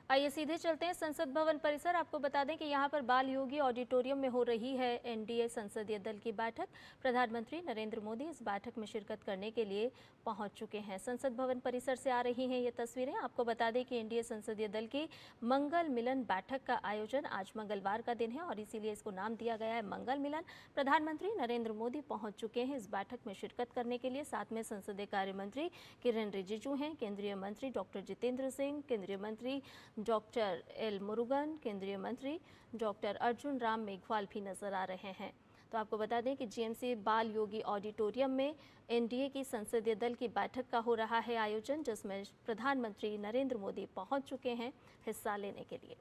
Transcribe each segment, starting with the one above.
आइए सीधे चलते हैं संसद भवन परिसर। आपको बता दें कि यहां पर बाल योगी ऑडिटोरियम में हो रही है एनडीए संसदीय दल की बैठक। प्रधानमंत्री नरेंद्र मोदी इस बैठक में शिरकत करने के लिए पहुंच चुके हैं। संसद भवन परिसर से आ रही हैं ये तस्वीरें। आपको बता दें कि एनडीए संसदीय दल की मंगल मिलन बैठक का आयोजन आज मंगलवार का दिन है और इसीलिए इसको नाम दिया गया है मंगल मिलन। प्रधानमंत्री नरेंद्र मोदी पहुंच चुके हैं इस बैठक में शिरकत करने के लिए। साथ में संसदीय कार्य मंत्री किरेन रिजिजू हैं, केंद्रीय मंत्री डॉक्टर जितेंद्र सिंह, केंद्रीय मंत्री डॉक्टर एल मुरुगन, केंद्रीय मंत्री डॉक्टर अर्जुन राम मेघवाल भी नजर आ रहे हैं। तो आपको बता दें कि जीएमसी बाल योगी ऑडिटोरियम में एनडीए की संसदीय दल की बैठक का हो रहा है आयोजन, जिसमें प्रधानमंत्री नरेंद्र मोदी पहुंच चुके हैं हिस्सा लेने के लिए।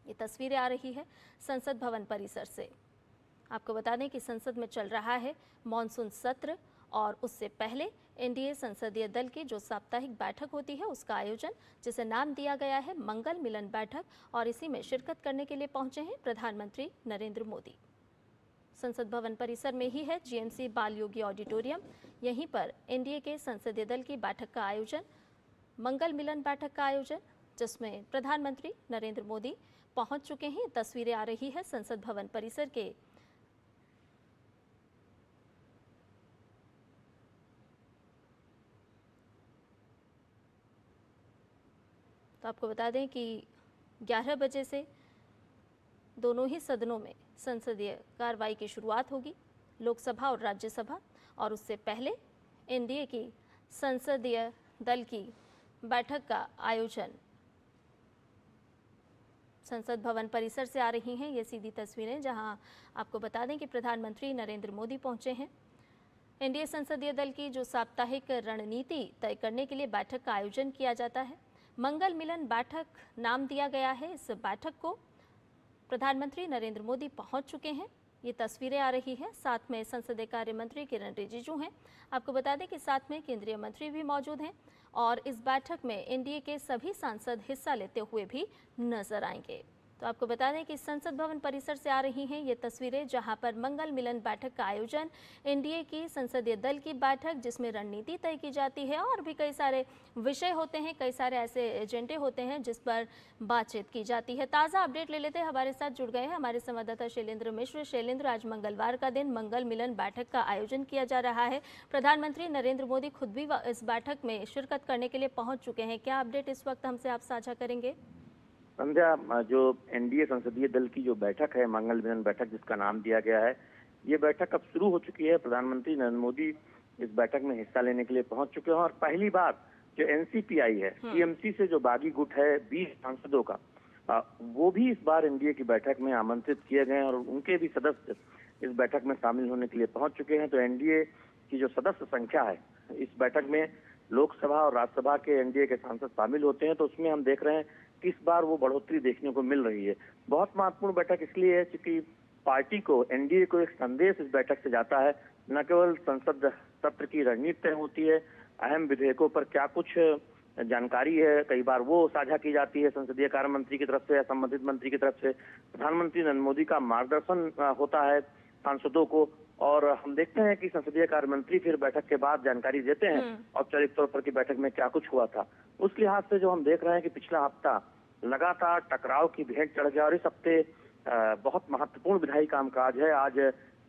ये तस्वीरें आ रही है संसद भवन परिसर से। आपको बता दें कि संसद में चल रहा है मॉनसून सत्र और उससे पहले एनडीए संसदीय दल की जो साप्ताहिक बैठक होती है उसका आयोजन, जिसे नाम दिया गया है मंगल मिलन बैठक, और इसी में शिरकत करने के लिए पहुंचे हैं प्रधानमंत्री नरेंद्र मोदी। संसद भवन परिसर में ही है जीएमसी बाल योगी ऑडिटोरियम। यहीं पर एनडीए के संसदीय दल की बैठक का आयोजन, मंगल मिलन बैठक का आयोजन, जिसमें प्रधानमंत्री नरेंद्र मोदी पहुंच चुके हैं। तस्वीरें आ रही है संसद भवन परिसर के। तो आपको बता दें कि 11 बजे से दोनों ही सदनों में संसदीय कार्रवाई की शुरुआत होगी, लोकसभा और राज्यसभा, और उससे पहले एनडीए की संसदीय दल की बैठक का आयोजन संसद भवन परिसर से आ रही हैं ये सीधी तस्वीरें, जहां आपको बता दें कि प्रधानमंत्री नरेंद्र मोदी पहुंचे हैं। एनडीए संसदीय दल की जो साप्ताहिक रणनीति तय करने के लिए बैठक का आयोजन किया जाता है, मंगल मिलन बैठक नाम दिया गया है इस बैठक को। प्रधानमंत्री नरेंद्र मोदी पहुंच चुके हैं, ये तस्वीरें आ रही है। साथ में संसदीय कार्य मंत्री किरेन रिजिजू हैं। आपको बता दें कि साथ में केंद्रीय मंत्री भी मौजूद हैं और इस बैठक में एनडीए के सभी सांसद हिस्सा लेते हुए भी नजर आएंगे। तो आपको बता दें कि संसद भवन परिसर से आ रही हैं ये तस्वीरें, जहां पर मंगल मिलन बैठक का आयोजन, एनडीए की संसदीय दल की बैठक जिसमें रणनीति तय की जाती है और भी कई सारे विषय होते हैं, कई सारे ऐसे एजेंडे होते हैं जिस पर बातचीत की जाती है। ताज़ा अपडेट ले लेते हैं, हमारे साथ जुड़ गए हैं हमारे संवाददाता शैलेंद्र मिश्र। शैलेंद्र, आज मंगलवार का दिन मंगल मिलन बैठक का आयोजन किया जा रहा है। प्रधानमंत्री नरेंद्र मोदी खुद भी इस बैठक में शिरकत करने के लिए पहुंच चुके हैं। क्या अपडेट इस वक्त हमसे आप साझा करेंगे? संध्या, जो एनडीए संसदीय दल की जो बैठक है, मंगल मिलन बैठक जिसका नाम दिया गया है, ये बैठक अब शुरू हो चुकी है। प्रधानमंत्री नरेंद्र मोदी इस बैठक में हिस्सा लेने के लिए पहुंच चुके हैं और पहली बार जो एनसीपीआई है, टीएमसी से जो बागी गुट है 20 सांसदों का, वो भी इस बार एनडीए की बैठक में आमंत्रित किए गए और उनके भी सदस्य इस बैठक में शामिल होने के लिए पहुंच चुके हैं। तो एनडीए की जो सदस्य संख्या है, इस बैठक में लोकसभा और राज्यसभा के एनडीए के सांसद शामिल होते हैं, तो उसमें हम देख रहे हैं कि इस बार वो बढ़ोतरी देखने को मिल रही है। बहुत महत्वपूर्ण बैठक इसलिए है क्योंकि पार्टी को, एनडीए को एक संदेश इस बैठक से जाता है। न केवल संसद सत्र की रणनीति तय होती है, अहम विधेयकों पर क्या कुछ जानकारी है, कई बार वो साझा की जाती है संसदीय कार्य मंत्री की तरफ से या संबंधित मंत्री की तरफ से। प्रधानमंत्री नरेंद्र मोदी का मार्गदर्शन होता है सांसदों को, और हम देखते हैं कि संसदीय कार्य मंत्री फिर बैठक के बाद जानकारी देते हैं औपचारिक तौर पर कि बैठक में क्या कुछ हुआ था। उस लिहाज से जो हम देख रहे हैं कि पिछला हफ्ता लगातार टकराव की भेंट चढ़ गया और इस हफ्ते बहुत महत्वपूर्ण विधायी कामकाज है। आज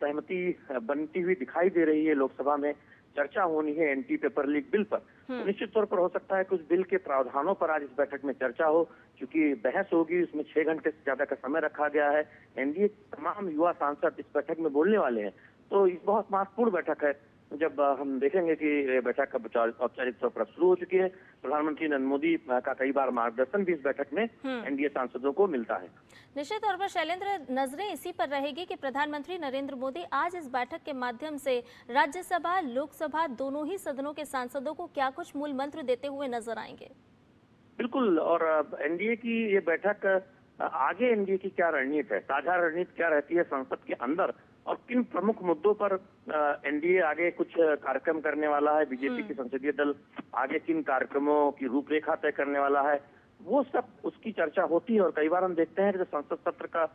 सहमति बनती हुई दिखाई दे रही है, लोकसभा में चर्चा होनी है एंटी पेपर लीक बिल पर। तो निश्चित तौर पर हो सकता है कि उस बिल के प्रावधानों पर आज इस बैठक में चर्चा हो, क्योंकि बहस होगी, उसमें 6 घंटे से ज्यादा का समय रखा गया है। एनडीए तमाम युवा सांसद इस बैठक में बोलने वाले हैं, तो ये बहुत महत्वपूर्ण बैठक है। जब हम देखेंगे कि ये बैठक का औपचारिक तौर पर शुरू हो चुकी है, प्रधानमंत्री नरेंद्र मोदी का कई बार मार्गदर्शन भी इस बैठक में एनडीए सांसदों को मिलता है। निश्चित तौर पर शैलेंद्र, नजरें इसी पर रहेगी कि प्रधानमंत्री नरेंद्र मोदी आज इस बैठक के माध्यम से राज्यसभा, लोकसभा दोनों ही सदनों के सांसदों को क्या कुछ मूल मंत्र देते हुए नजर आएंगे? बिल्कुल, और एनडीए की ये बैठक आगे एनडीए की क्या रणनीति है, साझा रणनीति क्या रहती है संसद के अंदर, और किन प्रमुख मुद्दों पर एनडीए आगे कुछ कार्यक्रम करने वाला है, बीजेपी की संसदीय दल आगे किन कार्यक्रमों की रूपरेखा तय करने वाला है, वो सब उसकी चर्चा होती है। और कई बार हम देखते हैं कि जब संसद सत्र का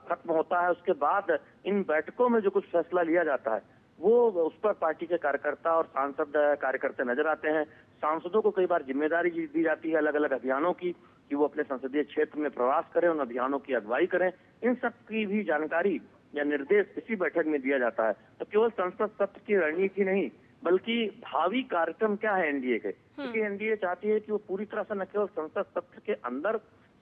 खत्म होता है, उसके बाद इन बैठकों में जो कुछ फैसला लिया जाता है वो उस पर पार्टी के कार्यकर्ता और सांसद कार्यकर्ता नजर आते हैं। सांसदों को कई बार जिम्मेदारी दी जाती है अलग अलग अभियानों की, कि वो अपने संसदीय क्षेत्र में प्रवास करें, उन अभियानों की अगुवाई करें। इन सब की भी जानकारी या निर्देश इसी बैठक में दिया जाता है। तो केवल संसद सत्र की रणनीति नहीं, बल्कि भावी कार्यक्रम क्या है एनडीए के, क्योंकि एनडीए चाहती है कि वो पूरी तरह से न केवल संसद सत्र के अंदर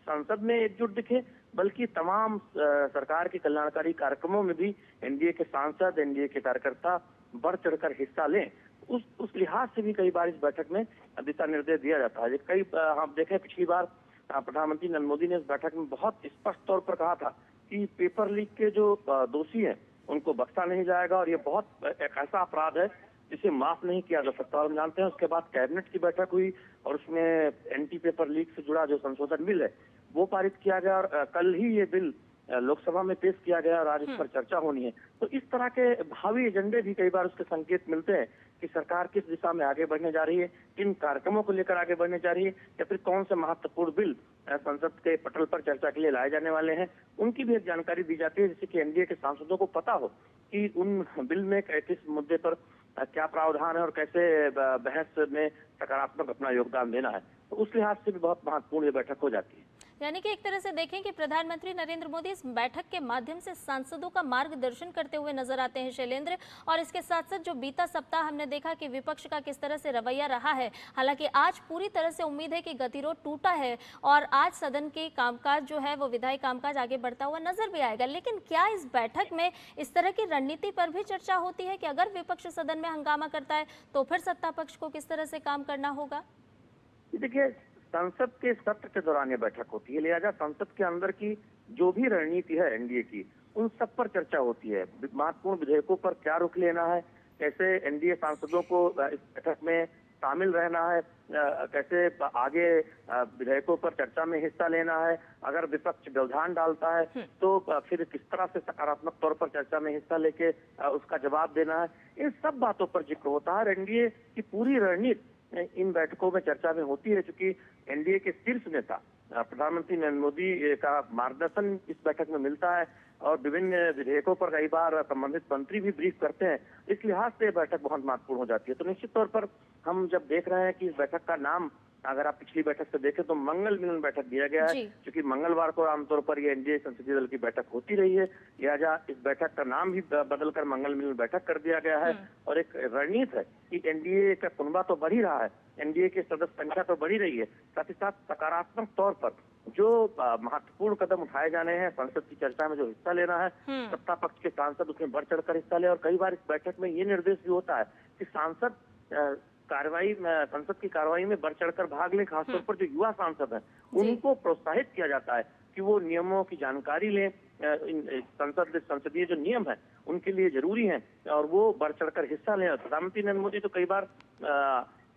संसद में एकजुट दिखे, बल्कि तमाम सरकार के कल्याणकारी कार्यक्रमों में भी एनडीए के सांसद, एनडीए के कार्यकर्ता बढ़ चढ़कर हिस्सा लें। उस लिहाज से भी कई बार इस बैठक में दिशा निर्देश दिया जाता है। कई हम देखें, पिछली बार प्रधानमंत्री नरेंद्र मोदी ने इस बैठक में बहुत स्पष्ट तौर पर कहा था कि पेपर लीक के जो दोषी हैं उनको बख्शा नहीं जाएगा और ये बहुत एक ऐसा अपराध है जिसे माफ नहीं किया जा सकता। और हम जानते हैं उसके बाद कैबिनेट की बैठक हुई और उसमें एंटी पेपर लीक से जुड़ा जो संशोधन बिल है वो पारित किया गया और कल ही ये बिल लोकसभा में पेश किया गया और आज इस पर चर्चा होनी है। तो इस तरह के भावी एजेंडे भी कई बार उसके संकेत मिलते हैं कि सरकार किस दिशा में आगे बढ़ने जा रही है, किन कार्यक्रमों को लेकर आगे बढ़ने जा रही है, या फिर कौन से महत्वपूर्ण बिल संसद के पटल पर चर्चा के लिए लाए जाने वाले हैं, उनकी भी एक जानकारी दी जाती है, जिससे कि एनडीए के सांसदों को पता हो कि उन बिल में किस मुद्दे पर क्या प्रावधान है और कैसे बहस में सकारात्मक अपना योगदान देना है। तो उस लिहाज से भी बहुत महत्वपूर्ण ये बैठक हो जाती है। यानी कि एक तरह से देखें कि प्रधानमंत्री नरेंद्र मोदी इस बैठक के माध्यम से सांसदों का मार्गदर्शन करते हुए नजर आते हैं, शैलेंद्र। और इसके साथ साथ जो बीता सप्ताह हमने देखा कि विपक्ष का किस तरह से रवैया रहा है, हालांकि आज पूरी तरह से उम्मीद है कि गतिरोध टूटा है और आज सदन के कामकाज जो है वो विधायी कामकाज आगे बढ़ता हुआ नजर भी आएगा। लेकिन क्या इस बैठक में इस तरह की रणनीति पर भी चर्चा होती है कि अगर विपक्ष सदन में हंगामा करता है तो फिर सत्ता पक्ष को किस तरह से काम करना होगा? देखिए, संसद के सत्र के दौरान ये बैठक होती है, लिहाजा संसद के अंदर की जो भी रणनीति है एनडीए की, उन सब पर चर्चा होती है। महत्वपूर्ण विधेयकों पर क्या रुख लेना है, कैसे एनडीए सांसदों को इस बैठक में शामिल रहना है, कैसे आगे विधेयकों पर चर्चा में हिस्सा लेना है, अगर विपक्ष व्यवधान डालता है तो फिर किस तरह से सकारात्मक तौर पर चर्चा में हिस्सा लेके उसका जवाब देना है। इन सब बातों पर जिक्र होता है। एनडीए की पूरी रणनीति इन बैठकों में चर्चा में होती है, क्योंकि एनडीए के शीर्ष नेता प्रधानमंत्री नरेंद्र मोदी का मार्गदर्शन इस बैठक में मिलता है और विभिन्न विधेयकों पर कई बार संबंधित मंत्री भी ब्रीफ करते हैं। इस लिहाज से बैठक बहुत महत्वपूर्ण हो जाती है। तो निश्चित तौर पर हम जब देख रहे हैं कि इस बैठक का नाम, अगर आप पिछली बैठक से देखें तो मंगल मिलन बैठक दिया गया है, क्योंकि मंगलवार को आमतौर पर ये एनडीए संसदीय दल की बैठक होती रही है, लिहाजा इस बैठक का नाम भी बदलकर मंगल मिलन बैठक कर दिया गया है। और एक रणनीति है कि एनडीए का कुनबा तो बढ़ ही रहा है, एनडीए की सदस्य संख्या तो बढ़ी रही है, साथ ही साथ सकारात्मक तौर पर जो महत्वपूर्ण कदम उठाए जाने हैं, संसद की चर्चा में जो हिस्सा लेना है, सत्ता पक्ष के सांसद उसमें बढ़ चढ़कर हिस्सा ले। और कई बार इस बैठक में ये निर्देश भी होता है कि सांसद संसद की कार्रवाई में बढ़ चढ़कर भाग लें। खासतौर पर जो युवा सांसद हैं उनको प्रोत्साहित किया जाता है कि वो नियमों की जानकारी लें, संसदीय जो नियम है उनके लिए जरूरी हैं और वो बढ़ चढ़कर हिस्सा लें। प्रधानमंत्री नरेंद्र मोदी तो कई बार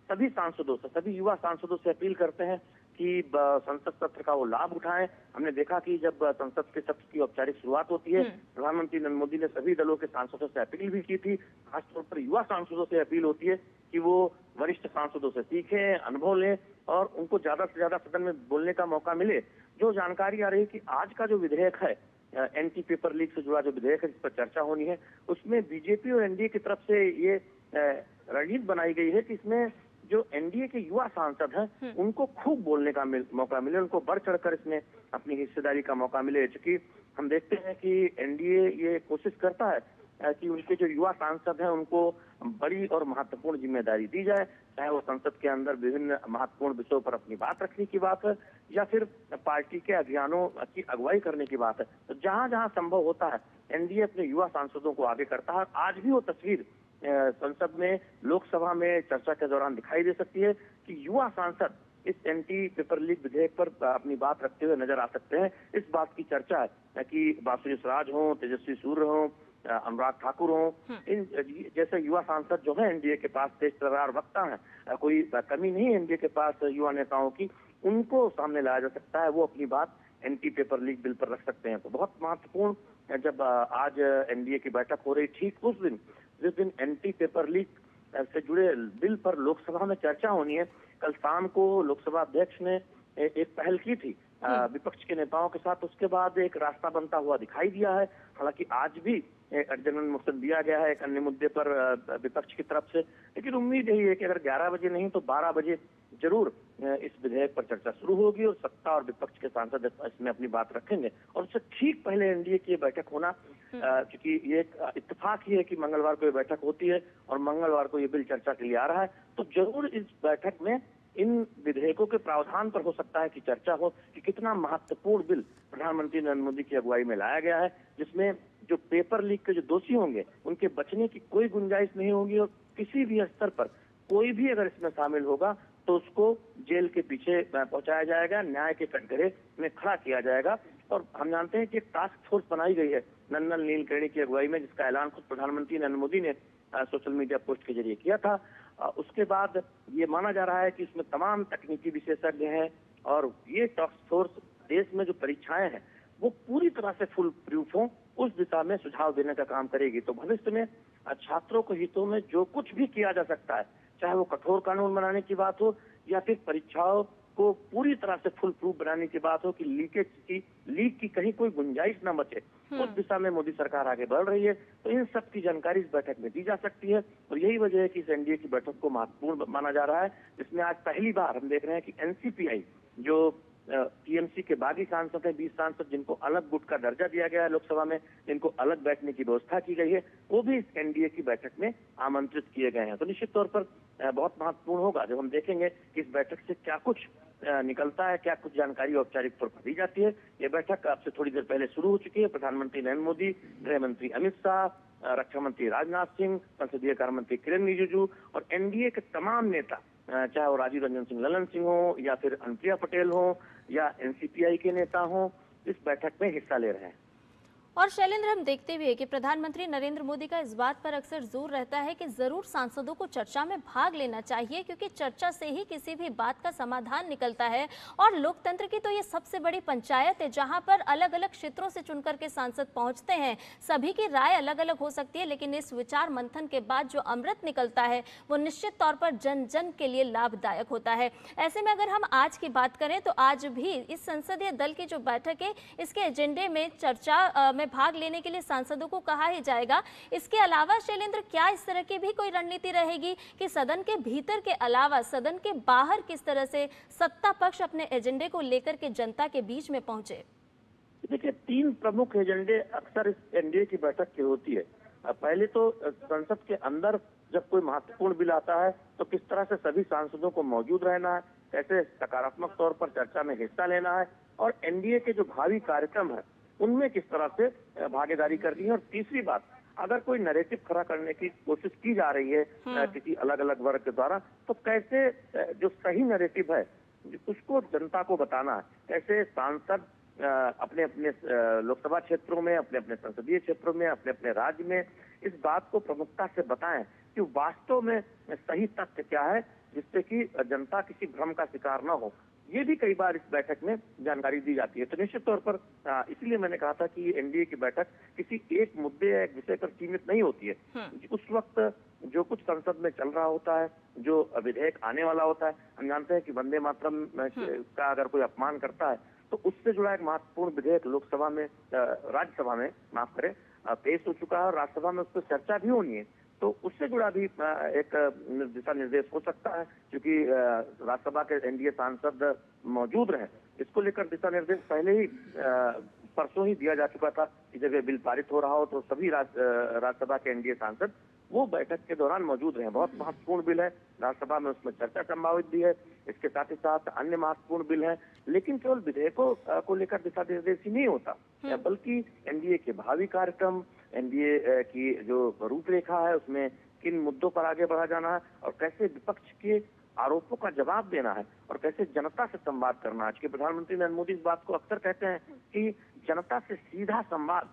सभी सांसदों से, सभी युवा सांसदों से अपील करते हैं कि संसद सत्र का वो लाभ उठाएं। हमने देखा कि जब संसद के सत्र की औपचारिक शुरुआत होती है, प्रधानमंत्री नरेंद्र मोदी ने सभी दलों के सांसदों से अपील भी की थी। खासतौर पर युवा सांसदों से अपील होती है कि वो वरिष्ठ सांसदों से सीखें, अनुभव लें और उनको ज्यादा से ज्यादा सदन में बोलने का मौका मिले। जो जानकारी आ रही है कि आज का जो विधेयक है, एंटी पेपर लीक से जुड़ा जो विधेयक है जिस पर चर्चा होनी है, उसमें बीजेपी और एनडीए की तरफ से ये रणनीति बनाई गई है कि इसमें जो एनडीए के युवा सांसद हैं उनको खूब बोलने का मौका मिले, उनको बढ़ चढ़कर इसमें अपनी हिस्सेदारी का मौका मिले। क्योंकि हम देखते हैं कि एनडीए ये कोशिश करता है कि उनके जो युवा सांसद हैं उनको बड़ी और महत्वपूर्ण जिम्मेदारी दी जाए, चाहे वो संसद के अंदर विभिन्न महत्वपूर्ण विषयों पर अपनी बात रखने की बात है या फिर पार्टी के अभियानों की अगुवाई करने की बात है। तो जहां जहां संभव होता है एनडीए अपने युवा सांसदों को आगे करता है। आज भी वो तस्वीर संसद में, लोकसभा में चर्चा के दौरान दिखाई दे सकती है कि युवा सांसद इस एंटी पेपर लीक विधेयक पर अपनी बात रखते हुए नजर आ सकते हैं। इस बात की चर्चा है कि बासुरी स्वराज हो, तेजस्वी सूर्य हो, अनुराग ठाकुर हो, इन जैसे युवा सांसद जो है एनडीए के पास तेज तर्रार वक्ता है, कोई कमी नहीं है एनडीए के पास युवा नेताओं की, उनको सामने लाया जा सकता है। वो अपनी बात एंटी पेपर लीक बिल पर रख सकते हैं। तो बहुत महत्वपूर्ण जब आज एनडीए की बैठक हो रही, ठीक उस दिन जिस दिन एंटी पेपर लीक से जुड़े बिल पर लोकसभा में चर्चा होनी है, कल शाम को लोकसभा अध्यक्ष ने एक पहल की थी विपक्ष के नेताओं के साथ उसके बाद एक रास्ता बनता हुआ दिखाई दिया है। हालांकि आज भी जनरल मोशन दिया गया है एक अन्य मुद्दे पर विपक्ष की तरफ से, लेकिन उम्मीद यही है कि अगर 11 बजे नहीं तो 12 बजे जरूर इस विधेयक पर चर्चा शुरू होगी और सत्ता और विपक्ष के सांसद इसमें अपनी बात रखेंगे। और उससे ठीक पहले एनडीए की बैठक होना, क्योंकि ये एक इत्तेफाक ही है कि मंगलवार को ये बैठक होती है और मंगलवार को ये बिल चर्चा के लिए आ रहा है, तो जरूर इस बैठक में इन विधेयकों के प्रावधान पर हो सकता है कि चर्चा हो कि कितना महत्वपूर्ण बिल प्रधानमंत्री नरेंद्र मोदी की अगुवाई में लाया गया है, जिसमें जो पेपर लीक के जो दोषी होंगे उनके बचने की कोई गुंजाइश नहीं होगी और किसी भी स्तर पर कोई भी अगर इसमें शामिल होगा तो उसको जेल के पीछे पहुंचाया जाएगा, न्याय के कटघरे में खड़ा किया जाएगा। और हम जानते हैं कि एक टास्क फोर्स बनाई गई है नंदन नीलकेणी की अगुवाई में, जिसका ऐलान खुद प्रधानमंत्री नरेंद्र मोदी ने सोशल मीडिया पोस्ट के जरिए किया था। उसके बाद ये माना जा रहा है कि इसमें तमाम तकनीकी विशेषज्ञ हैं और ये टास्क फोर्स देश में जो परीक्षाएं हैं वो पूरी तरह से फुल प्रूफ हो उस दिशा में सुझाव देने का काम करेगी। तो भविष्य में छात्रों के हितों में जो कुछ भी किया जा सकता है, चाहे वो कठोर कानून बनाने की बात हो या फिर परीक्षाओं को पूरी तरह से फुल प्रूफ बनाने की बात हो कि लीक की कहीं कोई गुंजाइश न बचे, उस दिशा में मोदी सरकार आगे बढ़ रही है। तो इन सब की जानकारी इस बैठक में दी जा सकती है और यही वजह है कि इस एनडीए की बैठक को महत्वपूर्ण माना जा रहा है, जिसमें आज पहली बार हम देख रहे हैं कि एनसीपीआई जो टीएमसी के बागी सांसद है, 20 सांसद जिनको अलग गुट का दर्जा दिया गया है लोकसभा में, जिनको अलग बैठने की व्यवस्था की गई है, वो भी इस एनडीए की बैठक में आमंत्रित किए गए हैं। तो निश्चित तौर पर बहुत महत्वपूर्ण होगा जब हम देखेंगे कि इस बैठक से क्या कुछ निकलता है, क्या कुछ जानकारी औपचारिक तौर पर दी जाती है। ये बैठक अब से थोड़ी देर पहले शुरू हो चुकी है। प्रधानमंत्री नरेंद्र मोदी, गृह मंत्री अमित शाह, रक्षा मंत्री राजनाथ सिंह, संसदीय कार्य मंत्री किरेन रिजिजू और एनडीए के तमाम नेता, चाहे वो राजीव रंजन सिंह ललन सिंह हो या फिर अनुप्रिया पटेल हो या एनसीपीआई के नेता हो, इस बैठक में हिस्सा ले रहे हैं। और शैलेंद्र, हम देखते भी है कि प्रधानमंत्री नरेंद्र मोदी का इस बात पर अक्सर जोर रहता है कि जरूर सांसदों को चर्चा में भाग लेना चाहिए, क्योंकि चर्चा से ही किसी भी बात का समाधान निकलता है। और लोकतंत्र की तो ये सबसे बड़ी पंचायत है जहां पर अलग अलग क्षेत्रों से चुनकर के सांसद पहुंचते हैं। सभी की राय अलग अलग हो सकती है, लेकिन इस विचार मंथन के बाद जो अमृत निकलता है वो निश्चित तौर पर जन जन के लिए लाभदायक होता है। ऐसे में अगर हम आज की बात करें तो आज भी इस संसदीय दल की जो बैठक है, इसके एजेंडे में चर्चा में भाग लेने के लिए सांसदों को कहा ही जाएगा। इसके अलावा शैलेंद्र, क्या इस तरह की भी कोई रणनीति रहेगी कि सदन के भीतर के अलावा सदन के बाहर किस तरह से सत्ता पक्ष अपने एजेंडे को लेकर के जनता के बीच में पहुंचे? देखिए, 3 प्रमुख एजेंडे अक्सर इस एनडीए की बैठक की होती है। पहले तो संसद के अंदर जब कोई महत्वपूर्ण बिल आता है तो किस तरह से सभी सांसदों को मौजूद रहना है, कैसे सकारात्मक तौर पर चर्चा में हिस्सा लेना है और एनडीए के जो भावी कार्यक्रम है उनमें किस तरह से भागीदारी करनी है। और तीसरी बात, अगर कोई नैरेटिव खड़ा करने की कोशिश की जा रही है किसी अलग अलग वर्ग के द्वारा, तो कैसे जो सही नैरेटिव है उसको जनता को बताना है, कैसे सांसद अपने अपने लोकसभा क्षेत्रों में, अपने अपने संसदीय क्षेत्रों में, अपने अपने राज्य में इस बात को प्रमुखता से बताएं कि वास्तव में सही तथ्य क्या है, जिससे कि जनता किसी भ्रम का शिकार न हो। ये भी कई बार इस बैठक में जानकारी दी जाती है। तो निश्चित तौर पर इसलिए मैंने कहा था कि एनडीए की बैठक किसी एक मुद्दे या एक विषय पर सीमित नहीं होती है। उस वक्त जो कुछ संसद में चल रहा होता है, जो विधेयक आने वाला होता है, हम जानते हैं कि वंदे मातरम का अगर कोई अपमान करता है तो उससे जुड़ा एक महत्वपूर्ण विधेयक लोकसभा में, राज्यसभा में माफ करें, पेश हो चुका है और राज्यसभा में उस पर चर्चा भी होनी है। तो उससे जुड़ा भी एक दिशा निर्देश हो सकता है, क्योंकि राज्यसभा के एनडीए सांसद मौजूद रहे। इसको लेकर दिशा निर्देश पहले ही परसों ही दिया जा चुका था कि जब ये बिल पारित हो रहा हो तो सभी राज्यसभा के एनडीए सांसद वो बैठक के दौरान मौजूद रहे। बहुत महत्वपूर्ण बिल है, राज्यसभा में उसमें चर्चा संभावित भी है। इसके साथ ही साथ अन्य महत्वपूर्ण बिल है, लेकिन केवल विधेयकों को लेकर दिशा निर्देश ही नहीं होता, बल्कि एनडीए के भावी कार्यक्रम, एनडीए की जो रूपरेखा है उसमें किन मुद्दों पर आगे बढ़ा जाना है और कैसे विपक्ष के आरोपों का जवाब देना है और कैसे जनता से संवाद करना है। आज के प्रधानमंत्री नरेंद्र मोदी इस बात को अक्सर कहते हैं कि जनता से सीधा संवाद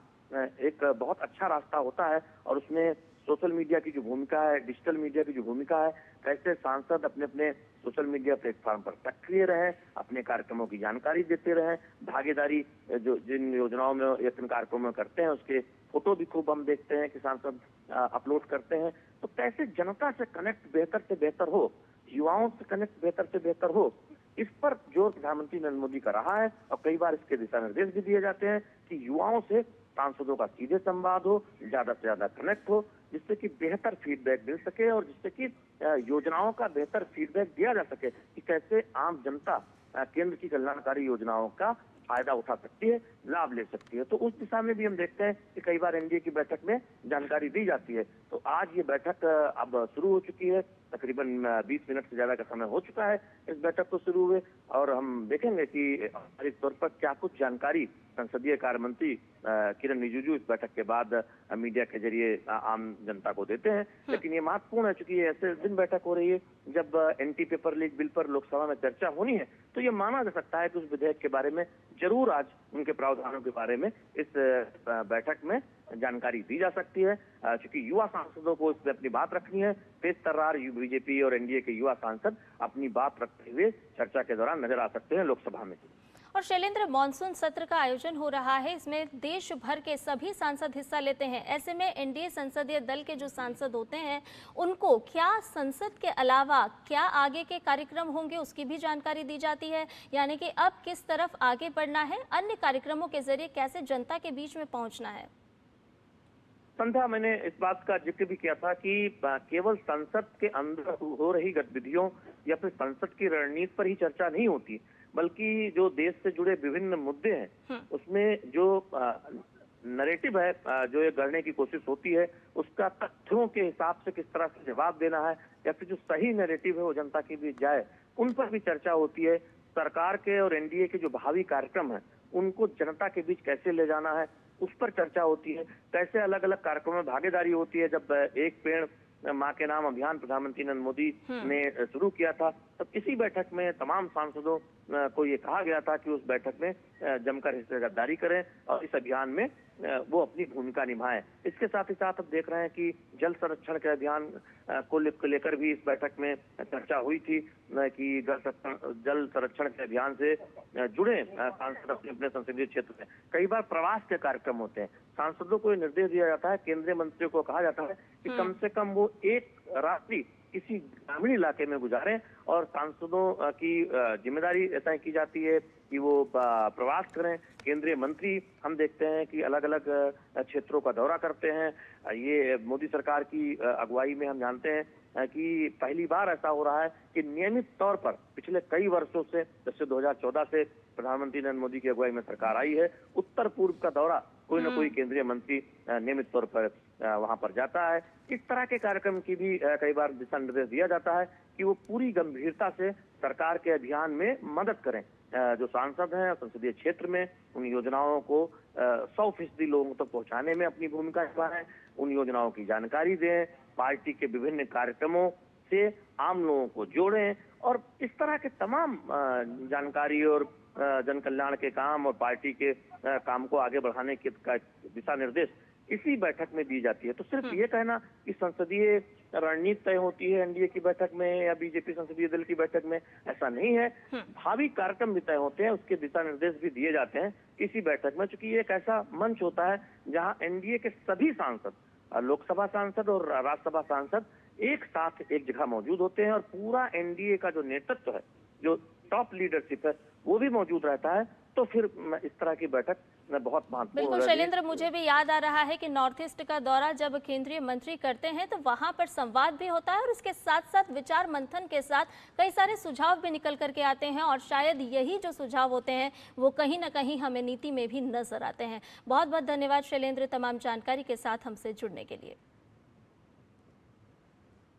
एक बहुत अच्छा रास्ता होता है और उसमें सोशल मीडिया की जो भूमिका है, डिजिटल मीडिया की जो भूमिका है, कैसे सांसद अपने अपने सोशल मीडिया प्लेटफॉर्म पर सक्रिय रहें, अपने कार्यक्रमों की जानकारी देते रहें, भागीदारी जो जिन योजनाओं में या जिन कार्यक्रमों में करते हैं उसके फोटो भी खूब हम देखते हैं कि सांसद अपलोड करते हैं। तो कैसे जनता से कनेक्ट बेहतर से बेहतर हो, युवाओं से कनेक्ट बेहतर से बेहतर हो, इस पर जोर प्रधानमंत्री नरेंद्र मोदी का रहा है और कई बार इसके दिशा निर्देश भी दिए जाते हैं कि युवाओं से सांसदों का सीधे संवाद हो, ज्यादा से ज्यादा कनेक्ट हो, जिससे कि बेहतर फीडबैक मिल सके और जिससे कि योजनाओं का बेहतर फीडबैक दिया जा सके कि कैसे आम जनता केंद्र की कल्याणकारी योजनाओं का फायदा उठा सकती है, लाभ ले सकती है। तो उस दिशा में भी हम देखते हैं कि कई बार एनडीए की बैठक में जानकारी दी जाती है। तो आज ये बैठक अब शुरू हो चुकी है, तकरीबन 20 मिनट से ज्यादा का समय हो चुका है इस बैठक को शुरू हुए, और हम देखेंगे कि औपचारिक तौर पर क्या कुछ जानकारी संसदीय कार्य मंत्री किरण रिजिजू इस बैठक के बाद मीडिया के जरिए आम जनता को देते हैं। लेकिन ये महत्वपूर्ण है, चूंकि ये ऐसे दिन बैठक हो रही है जब एंटी पेपर लीक बिल पर लोकसभा में चर्चा होनी है, तो ये माना जा सकता है कि उस विधेयक के बारे में जरूर आज उनके प्रावधानों के बारे में इस बैठक में जानकारी दी जा सकती है। चूंकि युवा सांसदों को इसमें अपनी बात रखनी है, तेज तर्रार बीजेपी और एनडीए के युवा सांसद अपनी बात रखते हुए चर्चा के दौरान नजर आ सकते हैं लोकसभा में। और शैलेंद्र, मानसून सत्र का आयोजन हो रहा है, इसमें देश भर के सभी सांसद हिस्सा लेते हैं। ऐसे में एनडीए संसदीय दल के जो सांसद होते हैं उनको क्या संसद के अलावा क्या आगे के कार्यक्रम होंगे उसकी भी जानकारी दी जाती है, यानी कि अब किस तरफ आगे बढ़ना है, अन्य कार्यक्रमों के जरिए कैसे जनता के बीच में पहुंचना है। संध्या, मैंने इस बात का जिक्र भी किया था कि केवल संसद के अंदर हो रही गतिविधियों या फिर संसद की रणनीति पर ही चर्चा नहीं होती, बल्कि जो देश से जुड़े विभिन्न मुद्दे हैं उसमें जो नैरेटिव है, जो ये गढ़ने की कोशिश होती है, उसका तथ्यों के हिसाब से किस तरह से जवाब देना है या फिर जो सही नैरेटिव है वो जनता के बीच जाए, उन पर भी चर्चा होती है। सरकार के और एनडीए के जो भावी कार्यक्रम है उनको जनता के बीच कैसे ले जाना है उस पर चर्चा होती है। कैसे अलग अलग कार्यक्रमों में भागीदारी होती है। जब एक पेड़ माँ के नाम अभियान प्रधानमंत्री नरेंद्र मोदी ने शुरू किया था, तब इसी बैठक में तमाम सांसदों को ये कहा गया था कि उस बैठक में जमकर हिस्सेदारी करें और इस अभियान में वो अपनी भूमिका निभाएं। इसके साथ ही साथ अब देख रहे हैं कि जल संरक्षण के अभियान को लेकर भी इस बैठक में चर्चा हुई थी कि जल संरक्षण के अभियान से जुड़े सांसद अपने अपने संसदीय क्षेत्र में। कई बार प्रवास के कार्यक्रम होते हैं, सांसदों को निर्देश दिया जाता है, केंद्रीय मंत्रियों को कहा जाता है कि कम से कम वो एक रात्रि किसी ग्रामीण इलाके में गुजारें, और सांसदों की जिम्मेदारी तय की जाती है कि वो प्रवास करें। केंद्रीय मंत्री हम देखते हैं कि अलग अलग क्षेत्रों का दौरा करते हैं। ये मोदी सरकार की अगुवाई में हम जानते हैं कि पहली बार ऐसा हो रहा है कि नियमित तौर पर पिछले कई वर्षों से, जब से 2014 से प्रधानमंत्री नरेंद्र मोदी की अगुवाई में सरकार आई है, उत्तर पूर्व का दौरा कोई न कोई केंद्रीय मंत्री नियमित तौर पर वहां पर जाता है। इस तरह के कार्यक्रम की भी कई बार दिशा निर्देश दिया जाता है कि वो पूरी गंभीरता से सरकार के अभियान में मदद करें। जो सांसद हैं संसदीय क्षेत्र में उन योजनाओं को 100% लोगों तक पहुंचाने में अपनी भूमिका निभाएं, उन योजनाओं की जानकारी दें, पार्टी के विभिन्न कार्यक्रमों से आम लोगों को जोड़ें, और इस तरह के तमाम जानकारी और जन कल्याण के काम और पार्टी के काम को आगे बढ़ाने के दिशा निर्देश इसी बैठक में दी जाती है। तो सिर्फ ये कहना कि संसदीय रणनीति तय होती है एनडीए की बैठक में या बीजेपी संसदीय दल की बैठक में, ऐसा नहीं है। भावी कार्यक्रम भी तय होते हैं, उसके दिशा निर्देश भी दिए जाते हैं इसी बैठक में, क्योंकि ये एक ऐसा मंच होता है जहां एनडीए के सभी सांसद, लोकसभा सांसद और राज्यसभा सांसद एक साथ एक जगह मौजूद होते हैं, और पूरा एनडीए का जो नेतृत्व है, जो टॉप लीडरशिप है, वो भी मौजूद रहता है। तो फिर इस तरह की बैठक बहुत महत्वपूर्ण। बिल्कुल शैलेंद्र, मुझे भी याद आ रहा है कि नॉर्थ ईस्ट का दौरा जब केंद्रीय मंत्री करते हैं तो वहां पर संवाद भी होता है और उसके साथ साथ विचार मंथन के साथ कई सारे सुझाव भी निकल करके आते हैं, और शायद यही जो सुझाव होते हैं वो कहीं ना कहीं हमें नीति में भी नजर आते हैं। बहुत बहुत धन्यवाद शैलेंद्र, तमाम जानकारी के साथ हमसे जुड़ने के लिए।